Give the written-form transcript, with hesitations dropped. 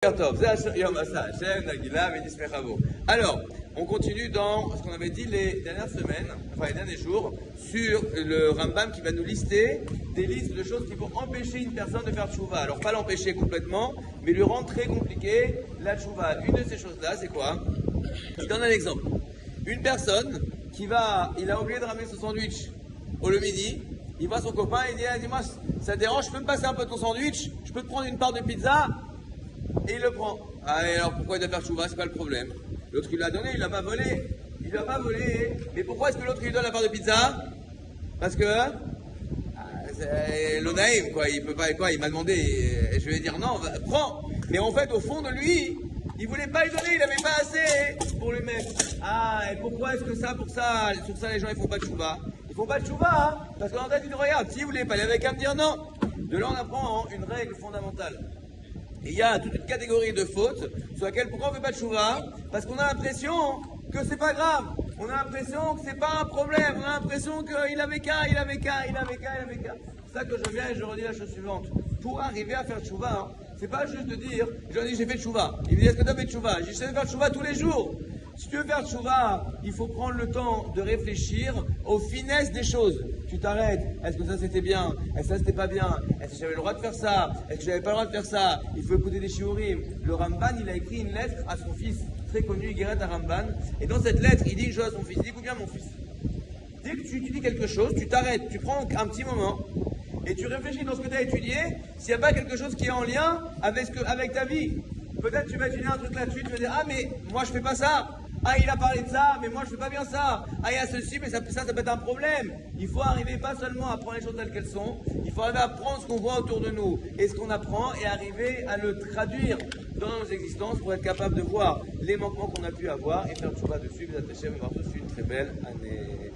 Alors, on continue dans ce qu'on avait dit les dernières semaines, enfin les derniers jours, sur le Rambam qui va nous lister des listes de choses qui vont empêcher une personne de faire tchouva. Alors, pas l'empêcher complètement, mais lui rendre très compliqué la tchouva. Une de ces choses-là, c'est quoi? Il donne un exemple. Une personne il a oublié de ramener son sandwich au le midi, il voit son copain et il dit « Dis-moi, ça te dérange, je peux me passer un peu ton sandwich? Je peux te prendre une part de pizza ?» Et il le prend. Ah, et alors pourquoi il doit faire tchouva? C'est pas le problème. L'autre il l'a donné, il l'a pas volé. Il l'a pas volé. Mais pourquoi est-ce que l'autre lui donne la part de pizza? Parce que c'est l'onaïm, quoi. Il peut pas, quoi. Il m'a demandé. Et je lui ai dit non, prends. Mais en fait, au fond de lui, il voulait pas lui donner, il avait pas assez pour lui mettre. Ah, et pourquoi est-ce que ça, pour ça, sur ça, les gens ils font pas de tchouva? Ils font pas de tchouva, hein, parce qu'en tête, ils disent regarde, si vous voulez pas, il avait qu'à me dire non. De là, on apprend une règle fondamentale. Et il y a toute une catégorie de fautes sur laquelle pourquoi on ne fait pas de tchouva? Parce qu'on a l'impression que c'est pas grave. On a l'impression que c'est pas un problème. On a l'impression qu'il avait qu'à. C'est ça que je viens et je redis la chose suivante. Pour arriver à faire tchouva, c'est pas juste de dire, je dis j'ai fait tchouva. Il me dit est-ce que tu as fait tchouva? J'essaie de faire tchouva tous les jours. Si tu veux faire tchouva, il faut prendre le temps de réfléchir aux finesses des choses. Tu t'arrêtes. Est-ce que ça c'était bien? Est-ce que ça c'était pas bien? Est-ce que j'avais le droit de faire ça? Est-ce que j'avais pas le droit de faire ça? Il faut écouter des shiurim. Le Ramban, il a écrit une lettre à son fils, très connu, Guéret Ramban. Et dans cette lettre, il dit une chose à son fils. Il dit, écoute bien mon fils. Dès que tu dis quelque chose, tu t'arrêtes, tu prends un petit moment et tu réfléchis dans ce que tu as étudié, s'il n'y a pas quelque chose qui est en lien avec ta vie. Peut-être tu vas étudier un truc là-dessus, tu vas dire, ah mais moi je fais pas ça. Ah, il a parlé de ça, mais moi je fais pas bien ça. Ah, il y a ceci, mais ça peut être un problème. Il faut arriver pas seulement à prendre les choses telles qu'elles sont, il faut arriver à prendre ce qu'on voit autour de nous et ce qu'on apprend et arriver à le traduire dans nos existences pour être capable de voir les manquements qu'on a pu avoir et faire tchouva dessus. Vous êtes une très belle année.